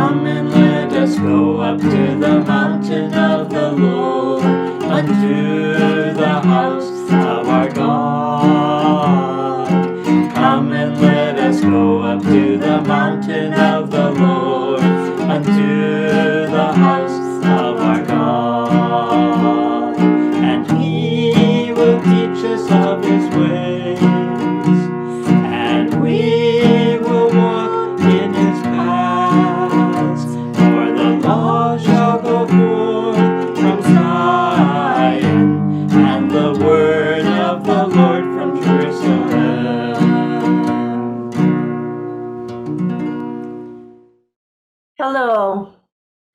Come and let us go up to the mountain of the Lord, unto the house of our God. Come and let us go up to the mountain of the Lord, unto the house of our God. And He will teach us of His ways, and we will walk in His paths. For the law shall go forth from Zion, and the word of the Lord from Jerusalem. Hello,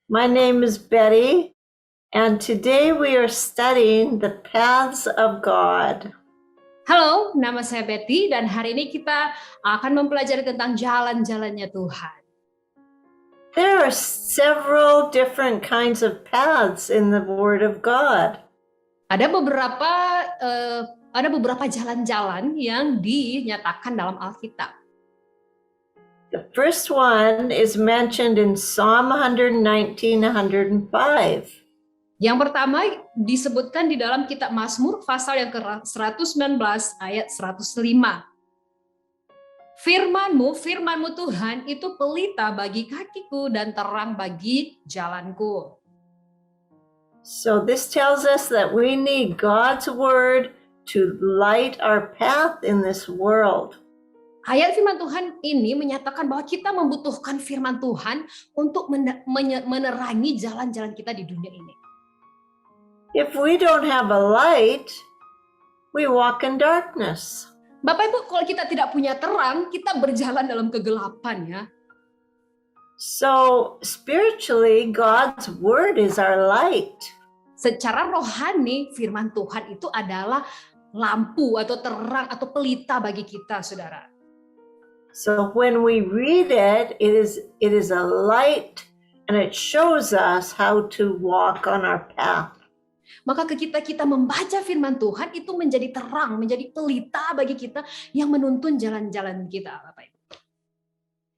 my name is Betty, and today we are studying the paths of God. Halo, nama saya Betty dan hari ini kita akan mempelajari tentang jalan-jalannya Tuhan. There are several different kinds of paths in the Word of God. Ada beberapa jalan-jalan yang dinyatakan dalam Alkitab. The first one is mentioned in Psalm 119, 105. Yang pertama disebutkan di dalam kitab Mazmur pasal yang ke-119 ayat 105. Firman-Mu Tuhan itu pelita bagi kakiku dan terang bagi jalanku. So this tells us that we need God's Word to light our path in this world. Ayat firman Tuhan ini menyatakan bahwa kita membutuhkan firman Tuhan untuk menerangi jalan-jalan kita di dunia ini. If we don't have a light, we walk in darkness. Bapak Ibu, kalau kita tidak punya terang, kita berjalan dalam kegelapan ya. So spiritually, God's Word is our light. Secara rohani, firman Tuhan itu adalah lampu atau terang atau pelita bagi kita, saudara. So when we read it, it is a light, and it shows us how to walk on our path. Maka ketika kita membaca firman Tuhan itu menjadi terang, menjadi pelita bagi kita yang menuntun jalan-jalan kita, Bapak Ibu.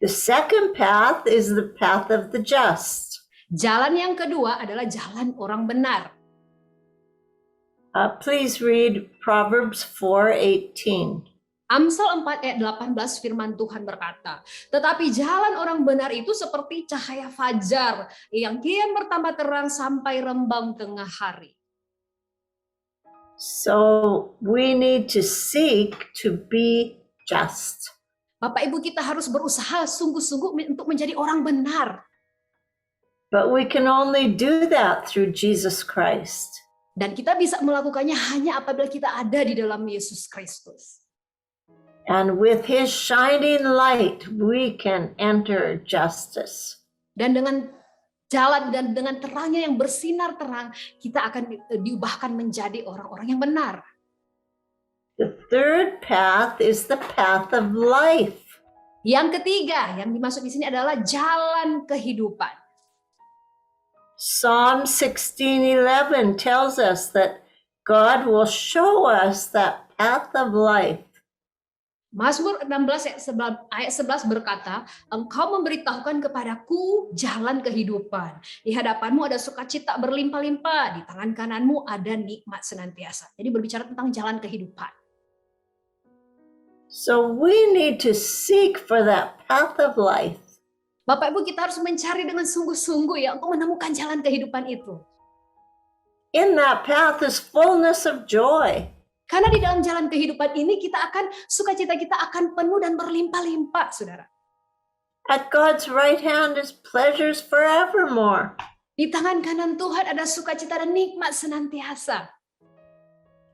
The second path is the path of the just. Jalan yang kedua adalah jalan orang benar. Please read Proverbs 4:18. Amsal 4 ayat 18 firman Tuhan berkata, tetapi jalan orang benar itu seperti cahaya fajar yang kian bertambah terang sampai rembang tengah hari. So we need to seek to be just. Bapak Ibu, kita harus berusaha sungguh-sungguh untuk menjadi orang benar. But we can only do that through Jesus Christ. Dan kita bisa melakukannya hanya apabila kita ada di dalam Yesus Kristus. And with His shining light, we can enter justice. Dan dengan jalan dan dengan terangnya yang bersinar terang, kita akan diubahkan menjadi orang-orang yang benar. The third path is the path of life. Yang ketiga, yang dimaksud di sini adalah jalan kehidupan. Psalm 16:11 tells us that God will show us that path of life. Mazmur 16 ayat 11 berkata, engkau memberitahukan kepadaku jalan kehidupan. Di hadapanmu ada sukacita berlimpah-limpah, di tangan kananmu ada nikmat senantiasa. Jadi berbicara tentang jalan kehidupan. So we need to seek for that path of life. Bapak Ibu, kita harus mencari dengan sungguh-sungguh ya untuk menemukan jalan kehidupan itu. In that path is fullness of joy. Karena di dalam jalan kehidupan ini sukacita kita akan penuh dan berlimpah-limpah, saudara. At God's right hand is pleasures forevermore. Di tangan kanan Tuhan ada sukacita dan nikmat senantiasa.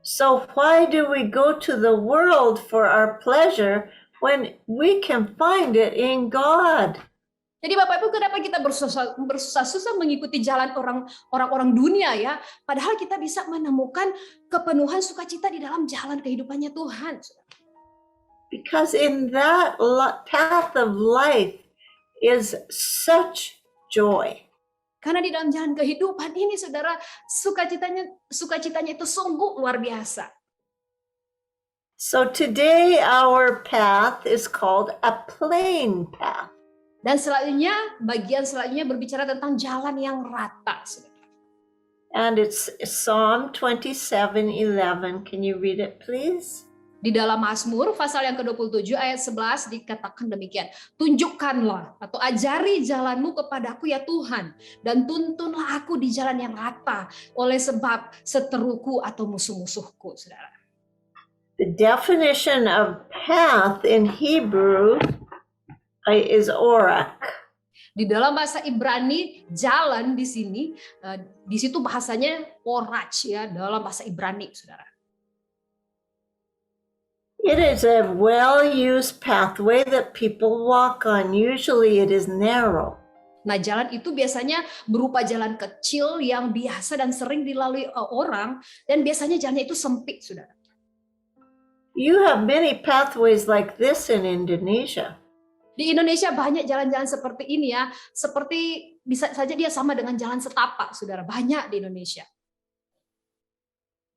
So why do we go to the world for our pleasure when we can find it in God? Jadi Bapak Ibu, kenapa kita bersusah-susah mengikuti jalan orang-orang dunia ya? Padahal kita bisa menemukan kepenuhan sukacita di dalam jalan kehidupannya Tuhan. Because in that path of life is such joy. Karena di dalam jalan kehidupan ini, saudara, sukacitanya itu sungguh luar biasa. So today our path is called a plain path. Dan selanjutnya, bagian selanjutnya berbicara tentang jalan yang rata. And it's Psalm 27:11. Can you read it, please? Di dalam Mazmur pasal yang ke-27 ayat 11 dikatakan demikian. Tunjukkanlah atau ajari jalanmu kepadaku ya Tuhan. Dan tuntunlah aku di jalan yang rata oleh sebab seteruku atau musuh-musuhku, saudara. The definition of path in Hebrew is orak. Di dalam bahasa Ibrani, jalan di sini, di situ bahasanya orach ya, dalam bahasa Ibrani, saudara. It is a well-used pathway that people walk on. Usually it is narrow. Nah, jalan itu biasanya berupa jalan kecil yang biasa dan sering dilalui orang, dan biasanya jalannya itu sempit, saudara. You have many pathways like this in Indonesia. Di Indonesia banyak jalan-jalan seperti ini ya, seperti bisa saja dia sama dengan jalan setapak, saudara. Banyak di Indonesia.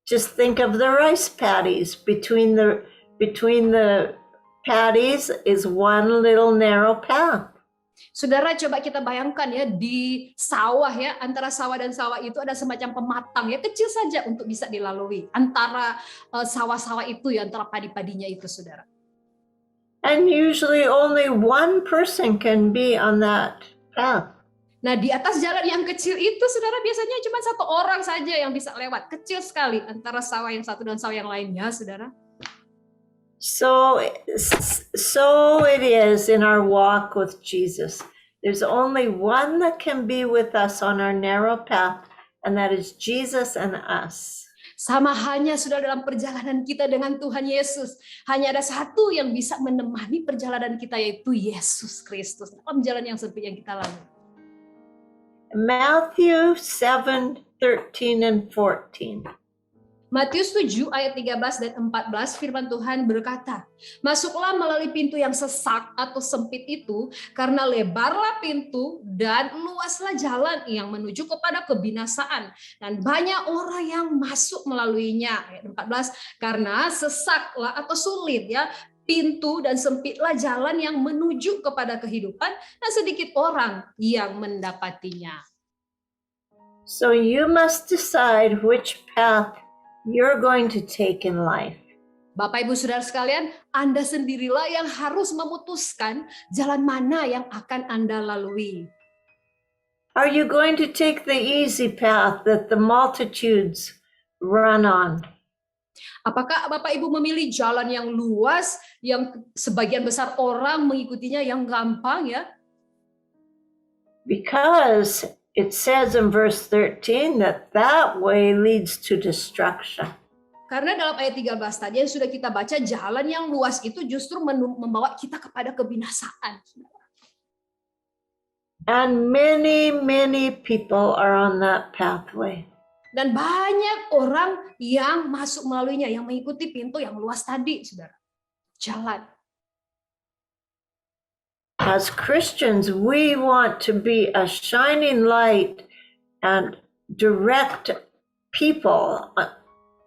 Just think of the rice paddies. Between the paddies is one little narrow path. Saudara, coba kita bayangkan ya, di sawah ya, antara sawah dan sawah itu ada semacam pematang ya, kecil saja untuk bisa dilalui antara sawah-sawah itu ya, antara padi-padinya itu, saudara. And usually only one person can be on that path. Nah, di atas jalan yang kecil itu, saudara, biasanya cuma satu orang saja yang bisa lewat. Kecil sekali antara sawah yang satu dan sawah yang lainnya, saudara. So it is in our walk with Jesus. There's only one that can be with us on our narrow path, and that is Jesus and us. Sama hanya sudah dalam perjalanan kita dengan Tuhan Yesus. Hanya ada satu yang bisa menemani perjalanan kita, yaitu Yesus Kristus. Dalam jalan yang sempit yang kita lalui. Matthew 7:13 and 14. Matius 7 ayat 13 dan 14 firman Tuhan berkata, masuklah melalui pintu yang sesak atau sempit itu, karena lebarlah pintu dan luaslah jalan yang menuju kepada kebinasaan, dan banyak orang yang masuk melaluinya. Ayat 14, karena sesaklah atau sulit ya pintu dan sempitlah jalan yang menuju kepada kehidupan, dan sedikit orang yang mendapatinya. So you must decide which path you're going to take in life. Bapak Ibu Saudara sekalian, Anda sendirilah yang harus memutuskan jalan mana yang akan Anda lalui. Are you going to take the easy path that the multitudes run on? Apakah Bapak Ibu memilih jalan yang luas, yang sebagian besar orang mengikutinya, yang gampang ya? Because it says in verse 13 that way leads to destruction. Karena dalam ayat 13 tadi yang sudah kita baca, jalan yang luas itu justru membawa kita kepada kebinasaan. And many people are on that pathway. Dan banyak orang yang masuk melaluinya, yang mengikuti pintu yang luas tadi, saudara. Jalan. As Christians, we want to be a shining light and direct people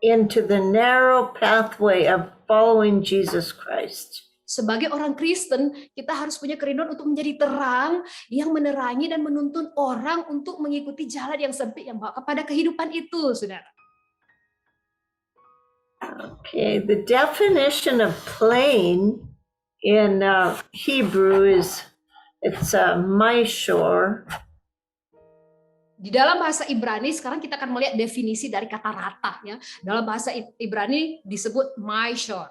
into the narrow pathway of following Jesus Christ. Sebagai orang Kristen, kita harus punya kerinduan untuk menjadi terang yang menerangi dan menuntun orang untuk mengikuti jalan yang sempit yang bawa kepada kehidupan itu, saudara. Okay, the definition of plain in Hebrew is it's Maishor. Di dalam bahasa Ibrani sekarang kita akan melihat definisi dari kata rata ya. Dalam bahasa Ibrani disebut maishor.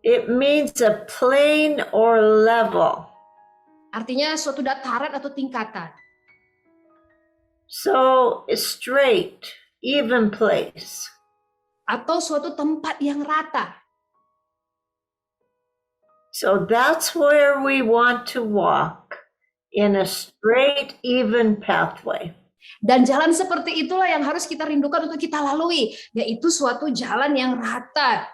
It means a plain or level. Artinya suatu dataran atau tingkatan. So straight, even place. Atau suatu tempat yang rata. So that's where we want to walk, in a straight, even pathway. Dan jalan seperti itulah yang harus kita rindukan untuk kita lalui, yaitu suatu jalan yang rata.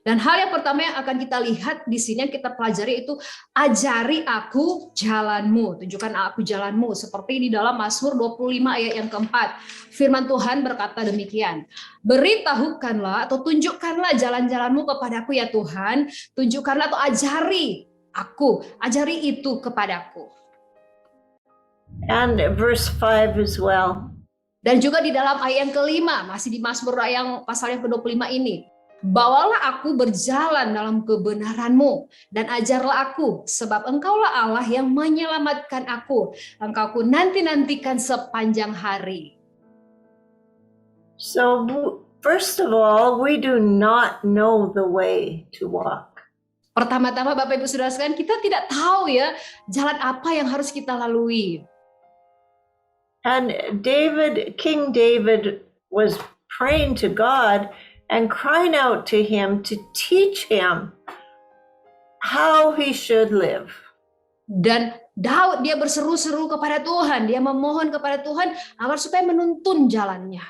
Dan hal yang pertama yang akan kita lihat di sini yang kita pelajari itu ajari aku jalanmu, tunjukkan aku jalanmu, seperti di dalam Mazmur 25 ayat yang keempat. Firman Tuhan berkata demikian, beritahukanlah atau tunjukkanlah jalan-jalanmu kepadaku ya Tuhan, tunjukkanlah atau ajari itu kepadaku. And verse 5 as well. Dan juga di dalam ayat yang kelima, masih di Mazmur yang pasal yang ke-25 ini. Bawalah aku berjalan dalam kebenaran-Mu dan ajarlah aku, sebab Engkaulah Allah yang menyelamatkan aku. Engkau ku nanti-nantikan sepanjang hari. So first of all, we do not know the way to walk. Pertama-tama Bapak Ibu Saudara sekalian, kita tidak tahu ya jalan apa yang harus kita lalui. And King David was praying to God and crying out to him to teach him how he should live. Dan Daud dia berseru-seru kepada Tuhan, dia memohon kepada Tuhan agar supaya menuntun jalannya.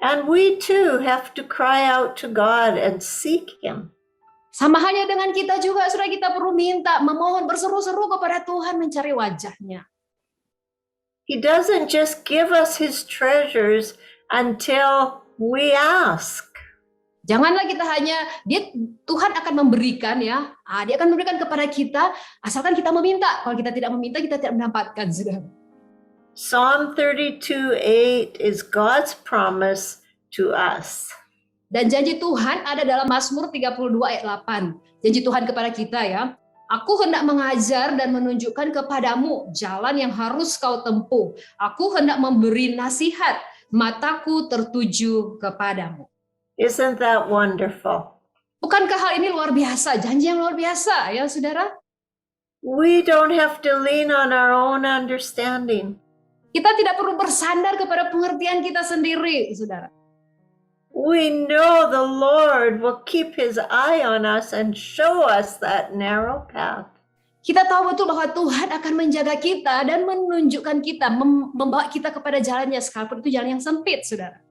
And we too have to cry out to God and seek him. Sama halnya dengan kita juga, saudara, kita perlu minta, memohon, berseru-seru kepada Tuhan mencari wajahnya. He doesn't just give us his treasures until we ask. Janganlah kita hanya, Tuhan akan memberikan ya, dia akan memberikan kepada kita, asalkan kita meminta. Kalau kita tidak meminta, kita tidak mendapatkan, saudara. Psalm 32:8 is God's promise to us. Dan janji Tuhan ada dalam Mazmur 32 ayat 8. Janji Tuhan kepada kita ya. Aku hendak mengajar dan menunjukkan kepadamu jalan yang harus kau tempuh. Aku hendak memberi nasihat, mataku tertuju kepadamu. Isn't that wonderful? Bukankah hal ini luar biasa? Janji yang luar biasa ya saudara? We don't have to lean on our own understanding. Kita tidak perlu bersandar kepada pengertian kita sendiri, saudara. We know the Lord will keep his eye on us and show us that narrow path. Kita tahu betul bahwa Tuhan akan menjaga kita dan menunjukkan kita, membawa kita kepada jalannya, sekalipun itu jalan yang sempit, saudara.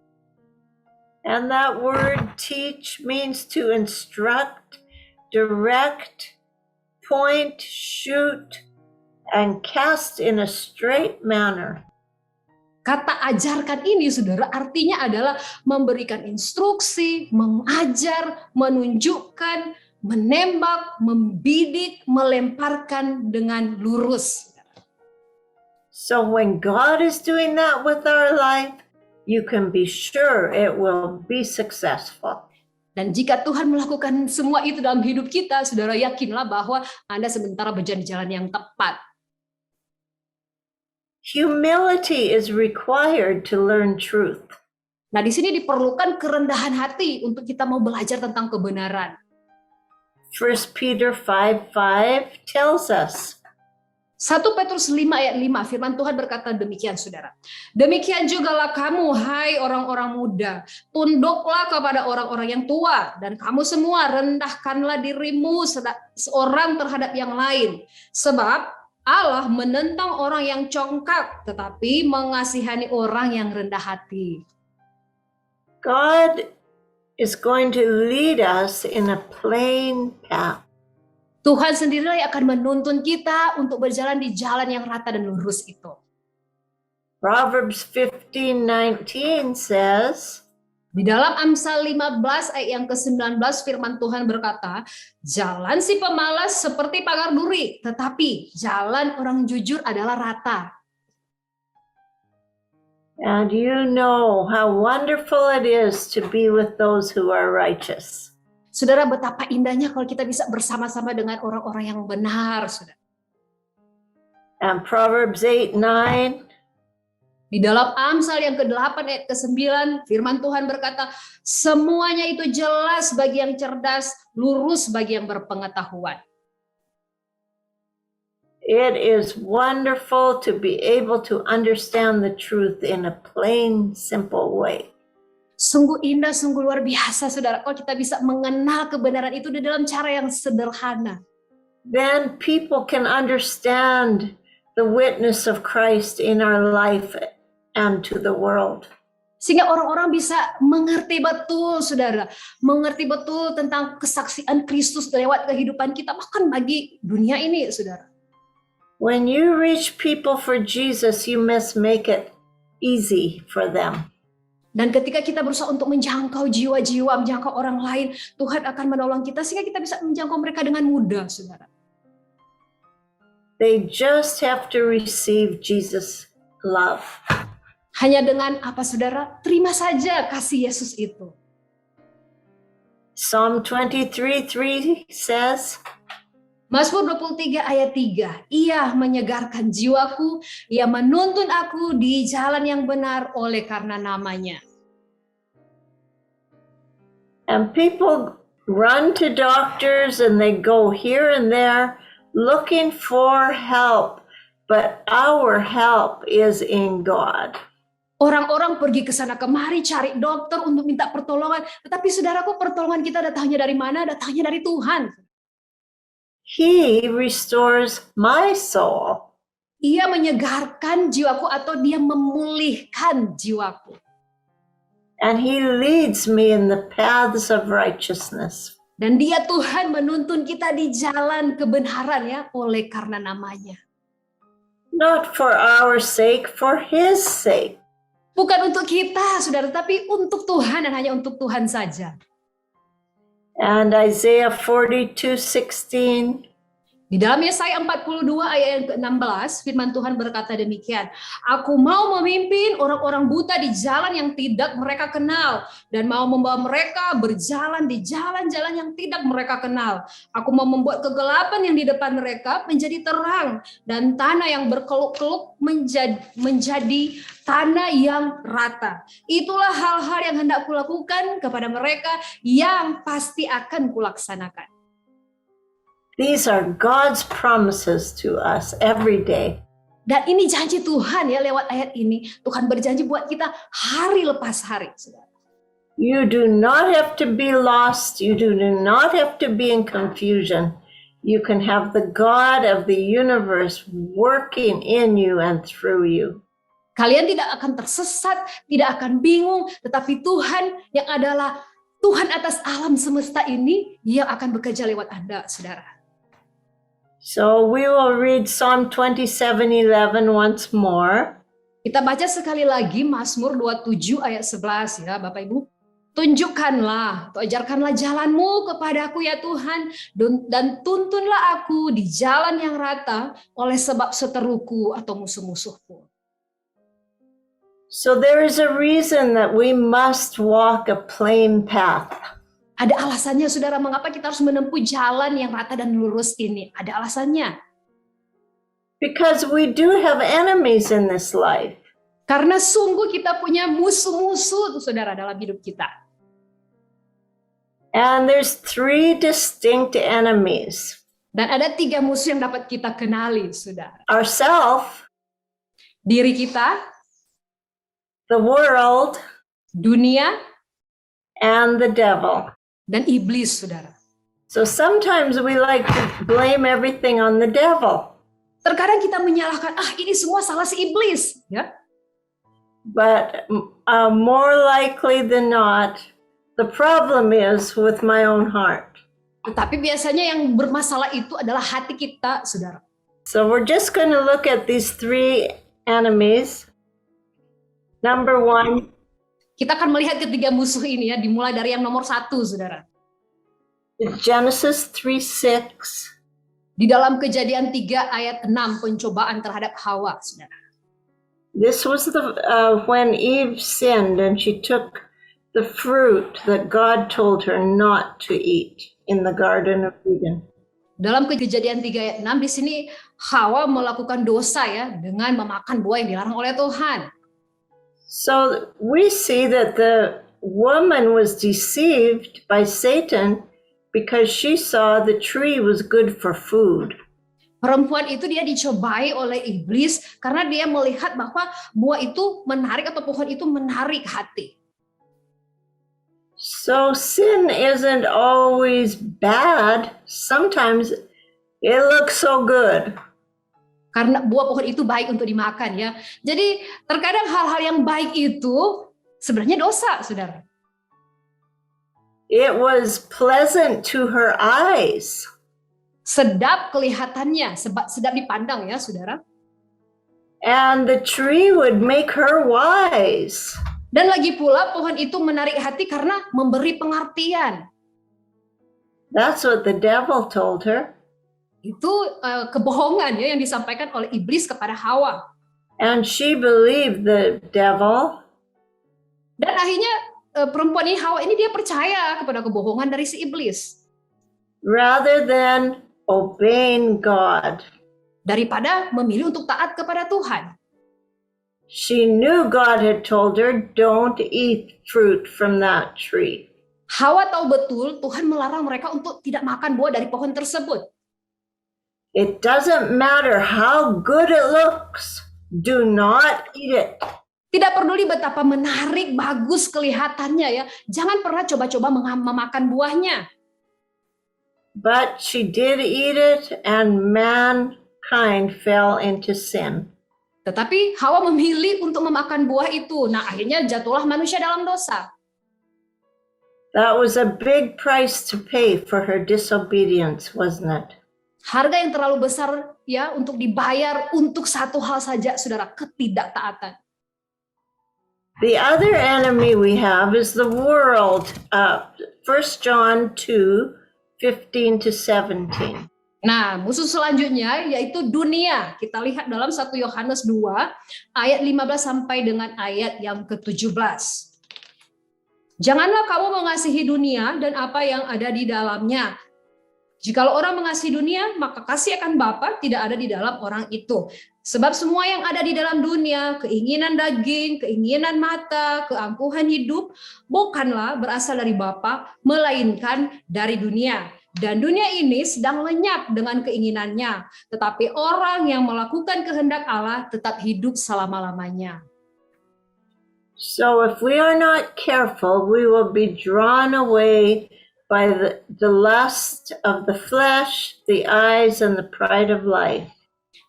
And that word teach means to instruct, direct, point, shoot, and cast in a straight manner. Kata ajarkan ini, saudara, artinya adalah memberikan instruksi, mengajar, menunjukkan, menembak, membidik, melemparkan dengan lurus. So when God is doing that with our life, you can be sure it will be successful. Dan jika Tuhan melakukan semua itu dalam hidup kita, saudara, yakinlah bahwa Anda sementara berjalan di jalan yang tepat. Humility is required to learn truth. Nah, di sini diperlukan kerendahan hati untuk kita mau belajar tentang kebenaran. 1 Peter 5:5 tells us. 1 Petrus 5 ayat 5, firman Tuhan berkata demikian, saudara. Demikian jugalah kamu, hai orang-orang muda, tunduklah kepada orang-orang yang tua, dan kamu semua rendahkanlah dirimu seorang terhadap yang lain. Sebab Allah menentang orang yang congkak, tetapi mengasihani orang yang rendah hati. God is going to lead us in a plain path. Tuhan sendirilah yang akan menuntun kita untuk berjalan di jalan yang rata dan lurus itu. Proverbs 15:19 says, di dalam Amsal 15 ayat yang ke-19 firman Tuhan berkata, jalan si pemalas seperti pagar duri, tetapi jalan orang jujur adalah rata. And you know how wonderful it is to be with those who are righteous. Saudara, betapa indahnya kalau kita bisa bersama-sama dengan orang-orang yang benar, saudara. And Proverbs 8:9, di dalam Amsal yang ke-8 ayat ke-9, firman Tuhan berkata, semuanya itu jelas bagi yang cerdas, lurus bagi yang berpengetahuan. It is wonderful to be able to understand the truth in a plain, simple way. Sungguh indah, sungguh luar biasa, saudara, kalau kita bisa mengenal kebenaran itu di dalam cara yang sederhana. Then people can understand the witness of Christ in our life and to the world. Sehingga orang-orang bisa mengerti betul, saudara. Mengerti betul tentang kesaksian Kristus lewat kehidupan kita, bahkan bagi dunia ini, saudara. When you reach people for Jesus, you must make it easy for them. Dan ketika kita berusaha untuk menjangkau jiwa-jiwa, menjangkau orang lain, Tuhan akan menolong kita sehingga kita bisa menjangkau mereka dengan mudah, saudara. They just have to receive Jesus' love. Hanya dengan apa, saudara? Terima saja kasih Yesus itu. Psalm 23:3 says, Mazmur 23 ayat 3, Ia menyegarkan jiwaku, Ia menuntun aku di jalan yang benar oleh karena namanya. and people run to doctors and they go here and there looking for help, but our help is in God. Orang-orang pergi ke sana kemari cari dokter untuk minta pertolongan, tetapi saudaraku, pertolongan kita datangnya dari mana? Datangnya dari Tuhan. He restores my soul. Ia menyegarkan jiwaku atau dia memulihkan jiwaku. And he leads me in the paths of righteousness. Dan dia Tuhan menuntun kita di jalan kebenaran ya, oleh karena namanya. Not for our sake, for his sake. Bukan untuk kita, saudara, tapi untuk Tuhan dan hanya untuk Tuhan saja. And Isaiah 42:16, Di dalam Yesaya 42 ayat yang ke-16, firman Tuhan berkata demikian, Aku mau memimpin orang-orang buta di jalan yang tidak mereka kenal, dan mau membawa mereka berjalan di jalan-jalan yang tidak mereka kenal. Aku mau membuat kegelapan yang di depan mereka menjadi terang, dan tanah yang berkeluk-keluk menjadi tanah yang rata. Itulah hal-hal yang hendak kulakukan kepada mereka yang pasti akan kulaksanakan. these are God's promises to us every day. Dan ini janji Tuhan ya, lewat ayat ini. Tuhan berjanji buat kita hari lepas hari, saudara. You do not have to be lost. You do not have to be in confusion. You can have the God of the universe working in you and through you. Kalian tidak akan tersesat, tidak akan bingung, tetapi Tuhan yang adalah Tuhan atas alam semesta ini yang akan bekerja lewat Anda, saudara. So we will read Psalm 27:11 once more. Kita baca sekali lagi Mazmur 27 ayat 11 ya Bapak Ibu. Tunjukkanlah, atau ajarkanlah jalanmu kepadaku ya Tuhan, dan tuntunlah aku di jalan yang rata oleh sebab seteruku atau musuh-musuhku. So there is a reason that we must walk a plain path. Ada alasannya saudara, mengapa kita harus menempuh jalan yang rata dan lurus ini. Ada alasannya. Because we do have enemies in this life. Karena sungguh kita punya musuh-musuh saudara dalam hidup kita. And there's 3 distinct enemies. Dan ada 3 musuh yang dapat kita kenali saudara. Ourself, Diri kita, the world, dunia, and the devil. dan iblis saudara. So sometimes we like to blame everything on the devil. Terkadang kita menyalahkan, ini semua salah si iblis, ya. But more likely than not, the problem is with my own heart. Tetapi biasanya yang bermasalah itu adalah hati kita, saudara. So we're just going to look at these 3 enemies. Number 1, Kita akan melihat ketiga musuh ini ya, dimulai dari yang nomor 1, saudara. Genesis 3:6. Di dalam Kejadian 3 ayat 6, pencobaan terhadap Hawa, saudara. This was when Eve sinned and she took the fruit that God told her not to eat in the Garden of Eden. Dalam Kejadian 3 ayat 6 di sini Hawa melakukan dosa ya dengan memakan buah yang dilarang oleh Tuhan. So we see that the woman was deceived by Satan because she saw the tree was good for food. Perempuan itu dia dicobai oleh iblis karena dia melihat bahwa buah itu menarik atau pohon itu menarik hati. So sin isn't always bad. Sometimes it looks so good. Karena buah pohon itu baik untuk dimakan ya. Jadi terkadang hal-hal yang baik itu sebenarnya dosa, saudara. It was pleasant to her eyes. Sedap kelihatannya, sedap dipandang ya, saudara. And the tree would make her wise. Dan lagi pula pohon itu menarik hati karena memberi pengertian. That's what the devil told her. Itu kebohongan ya yang disampaikan oleh iblis kepada Hawa. And she believed the devil. Dan akhirnya perempuan ini, Hawa ini, dia percaya kepada kebohongan dari si iblis. Rather than obeying God. Daripada memilih untuk taat kepada Tuhan. She knew God had told her, don't eat fruit from that tree. Hawa tahu betul Tuhan melarang mereka untuk tidak makan buah dari pohon tersebut. It doesn't matter how good it looks. Do not eat it. Tidak peduli betapa menarik, bagus kelihatannya ya. Jangan pernah coba-coba memakan buahnya. But she did eat it and mankind fell into sin. Tetapi Hawa memilih untuk memakan buah itu. Nah, akhirnya jatuhlah manusia dalam dosa. That was a big price to pay for her disobedience, wasn't it? Harga yang terlalu besar ya untuk dibayar untuk satu hal saja, saudara, ketidaktaatan. The other enemy we have is the world. 1 John 2:15 to 17. Nah, musuh selanjutnya yaitu dunia. Kita lihat dalam 1 Yohanes 2 ayat 15 sampai dengan ayat yang ke-17. Janganlah kamu mengasihi dunia dan apa yang ada di dalamnya. Jikalau orang mengasihi dunia, maka kasih akan Bapa tidak ada di dalam orang itu. Sebab semua yang ada di dalam dunia, keinginan daging, keinginan mata, keangkuhan hidup, bukanlah berasal dari Bapa, melainkan dari dunia. Dan dunia ini sedang lenyap dengan keinginannya. Tetapi orang yang melakukan kehendak Allah tetap hidup selama-lamanya. So if we are not careful, we will be drawn away by the lust of the flesh, the eyes, and the pride of life.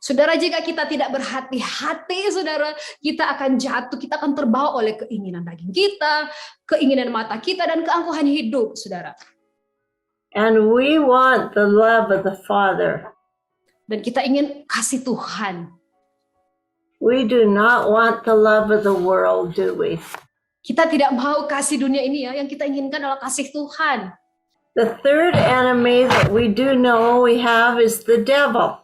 Saudara, jika kita tidak berhati-hati, saudara, kita akan jatuh, kita akan terbawa oleh keinginan daging kita, keinginan mata kita, dan keangkuhan hidup, saudara. And we want the love of the Father. Dan kita ingin kasih Tuhan. We do not want the love of the world, do we? Kita tidak mau kasih dunia ini ya, yang kita inginkan adalah kasih Tuhan. The third enemy that we do know we have is the devil.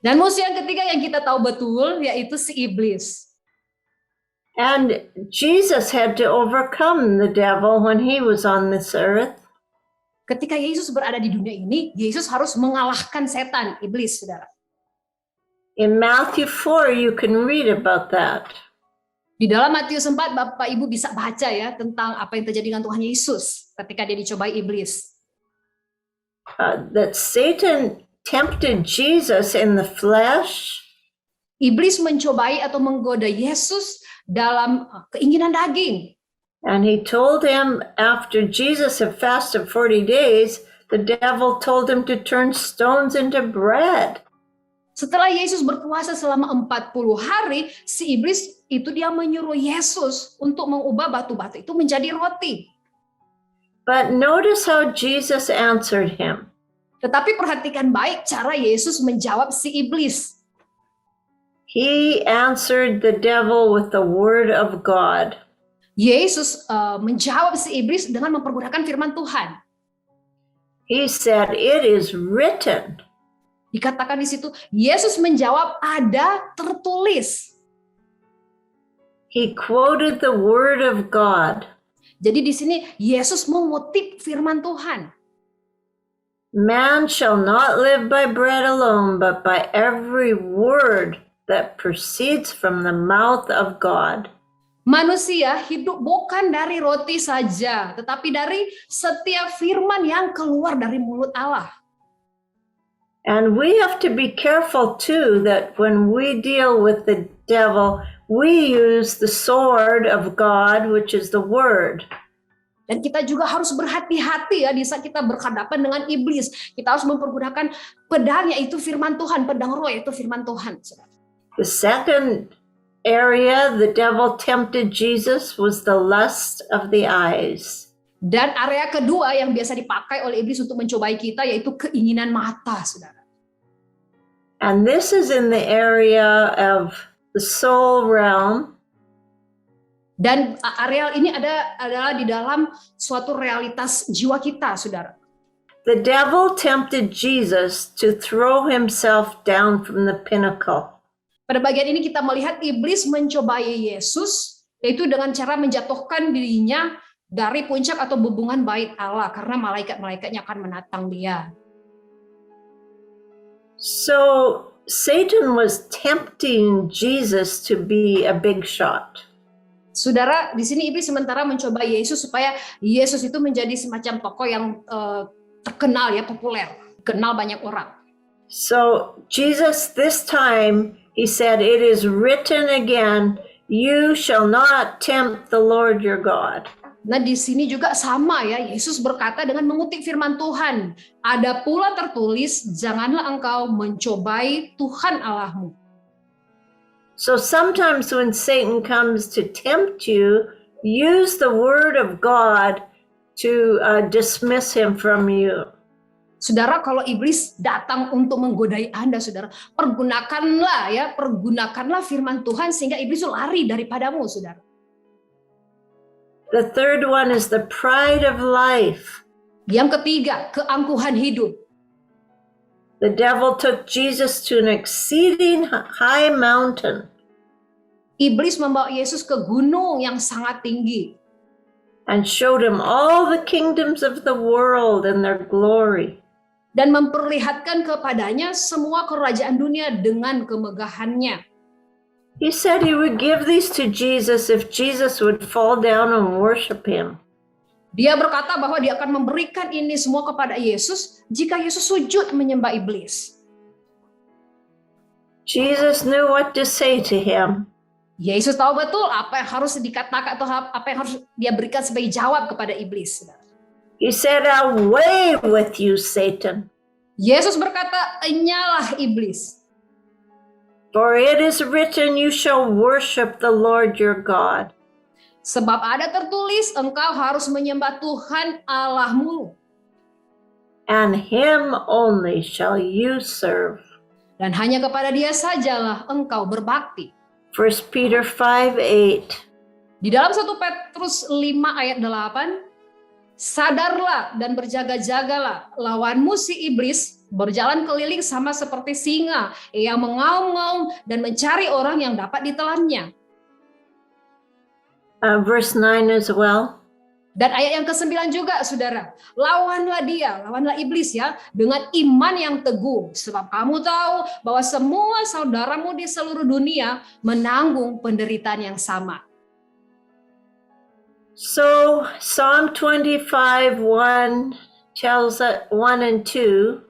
Dan musuh yang ketiga yang kita tahu betul yaitu si iblis. And Jesus had to overcome the devil when he was on this earth. Ketika Yesus berada di dunia ini, Yesus harus mengalahkan setan, iblis, saudara. In Matthew 4, you can read about that. Di dalam Matius 4, Bapak Ibu bisa baca ya tentang apa yang terjadi dengan Tuhan Yesus ketika dia dicobai iblis. That Satan tempted Jesus in the flesh. Iblis mencobai atau menggoda Yesus dalam keinginan daging. And he told him after Jesus had fasted 40 days, the devil told him to turn stones into bread. Setelah Yesus berpuasa selama 40 hari, si iblis itu dia menyuruh Yesus untuk mengubah batu-batu itu menjadi roti. But notice how Jesus answered him. Tetapi perhatikan baik cara Yesus menjawab si iblis. He answered the devil with the word of God. Yesus menjawab si iblis dengan mempergunakan firman Tuhan. He said, "It is written." Dikatakan di situ, Yesus menjawab, ada tertulis. He quoted the word of God. Jadi di sini Yesus mengutip firman Tuhan. Man shall not live by bread alone, but by every word that proceeds from the mouth of God. Manusia hidup bukan dari roti saja, tetapi dari setiap firman yang keluar dari mulut Allah. And we have to be careful too that when we deal with the devil, we use the sword of God, which is the word. Dan kita juga harus berhati-hati ya di saat kita berhadapan dengan iblis. Kita harus mempergunakan pedang, yaitu firman Tuhan, pedang roh yaitu firman Tuhan. The second area the devil tempted Jesus was the lust of the eyes. Dan area kedua yang biasa dipakai oleh iblis untuk mencobai kita yaitu keinginan mata, saudara. And this is in the area of the soul realm. Dan areal ini adalah di dalam suatu realitas jiwa kita, saudara. The devil tempted Jesus to throw himself down from the pinnacle. Pada bagian ini kita melihat iblis mencobai Yesus, yaitu dengan cara menjatuhkan dirinya dari puncak atau bubungan bait Allah, karena malaikat-malaikatnya akan menatang dia. So Satan was tempting Jesus to be a big shot. Saudara, di sini iblis sementara mencoba Yesus supaya Yesus itu menjadi semacam tokoh yang terkenal, ya, populer, kenal banyak orang. So Jesus this time, he said, "It is written again, you shall not tempt the Lord your God." Nah, di sini juga sama, ya, Yesus berkata dengan mengutip firman Tuhan, ada pula tertulis, janganlah engkau mencobai Tuhan Allahmu. So sometimes when Satan comes to tempt you, use the word of God to dismiss him from you. Saudara, kalau iblis datang untuk menggodai Anda, saudara, pergunakanlah firman Tuhan sehingga iblis lari daripadamu, saudara. The third one is the pride of life. Yang ketiga, keangkuhan hidup. The devil took Jesus to an exceeding high mountain. Iblis membawa Yesus ke gunung yang sangat tinggi. And showed him all the kingdoms of the world and their glory. Dan memperlihatkan kepadanya semua kerajaan dunia dengan kemegahannya. He said he would give these to Jesus if Jesus would fall down and worship him. Dia berkata bahwa dia akan memberikan ini semua kepada Yesus jika Yesus sujud menyembah iblis. Jesus knew what to say to him. Yesus tahu betul apa yang harus dikatakan atau apa yang harus dia berikan sebagai jawab kepada iblis. He said, "Away with you, Satan." Yesus berkata, "Enyalah iblis. For it is written, you shall worship the Lord your God." Sebab ada tertulis, engkau harus menyembah Tuhan Allahmu. And him only shall you serve. Dan hanya kepada dia sajalah engkau berbakti. 1 Peter 5:8. Di dalam 1 Petrus 5 ayat 8, sadarlah dan berjaga-jagalah, lawanmu si iblis berjalan keliling sama seperti singa yang mengaum-ngaum dan mencari orang yang dapat ditelannya. Verse 9 as well. Dan ayat yang ke-9 juga, saudara. Lawanlah dia, lawanlah iblis, ya, dengan iman yang teguh. Sebab kamu tahu bahwa semua saudaramu di seluruh dunia menanggung penderitaan yang sama. So Psalm 25:1 tells us 1 and 2.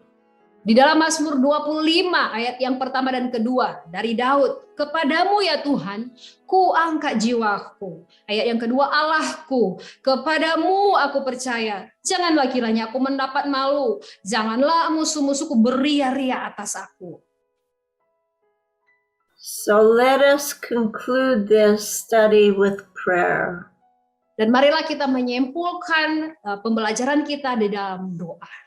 Di dalam Mazmur 25 ayat yang pertama dan kedua dari Daud, kepadamu ya Tuhan, ku angkat jiwaku. Ayat yang kedua, Allahku, kepadamu aku percaya. Janganlah kiranya aku mendapat malu. Janganlah musuh-musuhku beria-ria atas aku. So let us conclude this study with prayer. Dan marilah kita menyimpulkan pembelajaran kita di dalam doa.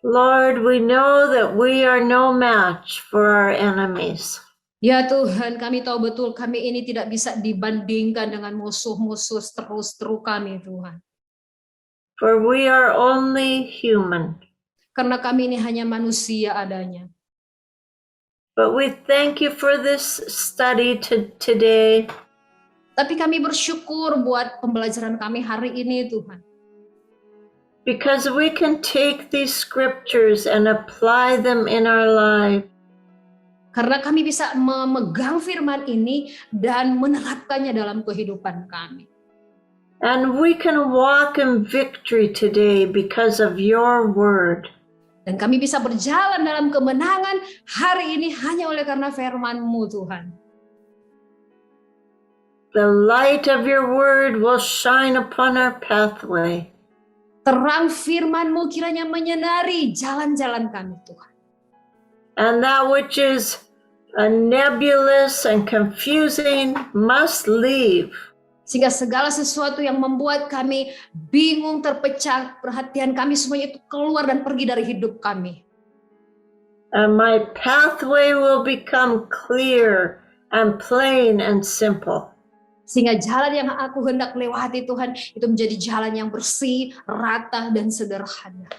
Lord, we know that we are no match for our enemies. Ya Tuhan, kami tahu betul kami ini tidak bisa dibandingkan dengan musuh-musuh seteru kami, Tuhan. For we are only human. Karena kami ini hanya manusia adanya. But we thank you for this study today. Tapi kami bersyukur buat pembelajaran kami hari ini, Tuhan. Because we can take these scriptures and apply them in our life. Karena kami bisa memegang firman ini dan menerapkannya dalam kehidupan kami. And we can walk in victory today because of your word. Dan kami bisa berjalan dalam kemenangan hari ini hanya oleh karena firman-Mu, Tuhan. The light of your word will shine upon our pathway. Terang firman-Mu kiranya menyinari jalan-jalan kami, Tuhan. And that which is nebulous and confusing must leave. Sehingga segala sesuatu yang membuat kami bingung, terpecah, perhatian kami semuanya itu keluar dan pergi dari hidup kami. And my pathway will become clear and plain and simple. Sehingga jalan yang aku hendak lewati Tuhan itu menjadi jalan yang bersih, rata, dan sederhana.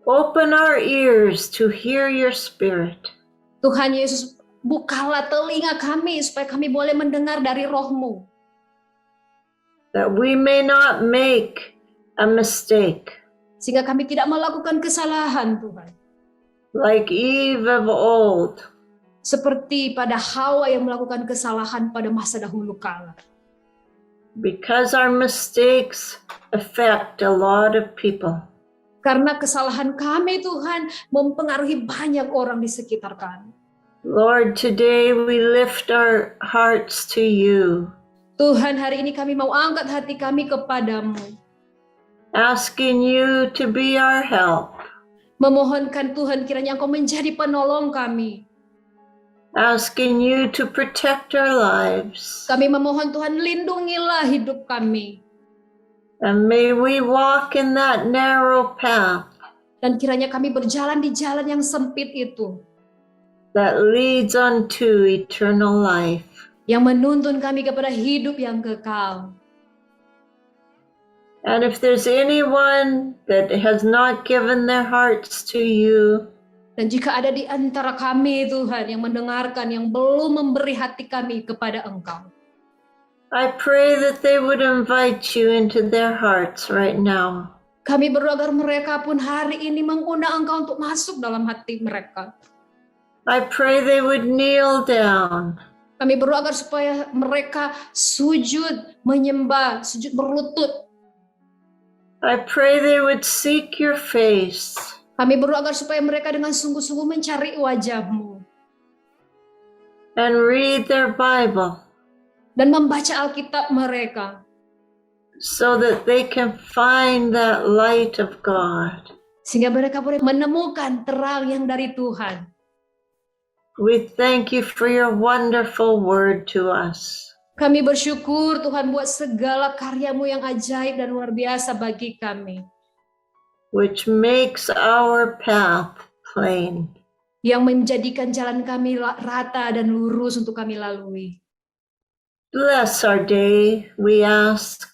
Open our ears to hear your spirit. Tuhan Yesus, bukalah telinga kami supaya kami boleh mendengar dari Roh-Mu. That we may not make a mistake Sehingga kami tidak melakukan kesalahan Tuhan. like Eve of old. Seperti pada Hawa yang melakukan kesalahan pada masa dahulu kala. Because our mistakes affect a lot of people. Karena kesalahan kami Tuhan mempengaruhi banyak orang di sekitar kami. Lord, today we lift our hearts to you, Tuhan, hari ini kami mau angkat hati kami kepadamu. asking you to be our help, Memohonkan Tuhan kiranya Engkau menjadi penolong kami. asking you to protect our lives. Kami memohon Tuhan lindungilah hidup kami. And may we walk in that narrow path Dan kiranya kami berjalan di jalan yang sempit itu. that leads unto eternal life. Yang menuntun kami kepada hidup yang kekal. And if there's anyone that has not given their hearts to you, Dan jika ada di antara kami Tuhan yang mendengarkan, yang belum memberi hati kami kepada Engkau. I pray that they would invite you into their hearts right now. Kami berdoa agar mereka pun hari ini mengundang Engkau untuk masuk dalam hati mereka. I pray they would kneel down Kami berdoa agar supaya mereka sujud, menyembah, sujud berlutut. I pray they would seek your face Kami berdoa agar supaya mereka dengan sungguh-sungguh mencari wajah-Mu. and read their Bible Dan membaca Alkitab mereka. so that they can find that light of God. Sehingga mereka boleh menemukan terang yang dari Tuhan. We thank you for your wonderful word to us. Kami bersyukur Tuhan buat segala karya-Mu yang ajaib dan luar biasa bagi kami. Which makes our path plain. Yang menjadikan jalan kami rata dan lurus untuk kami lalui. Bless our day, we ask.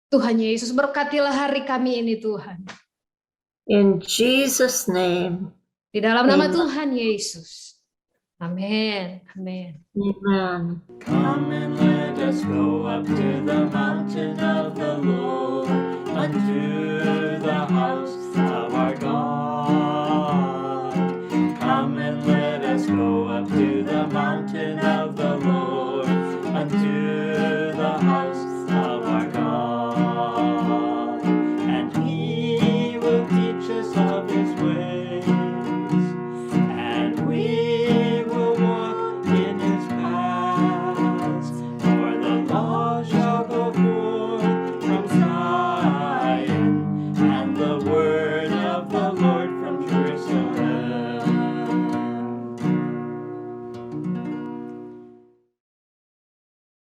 Tuhan Yesus, berkatilah hari kami ini Tuhan. In Jesus' name, Di dalam nama Amen. Tuhan Yesus. Amin. Amin. amen. Come and let us go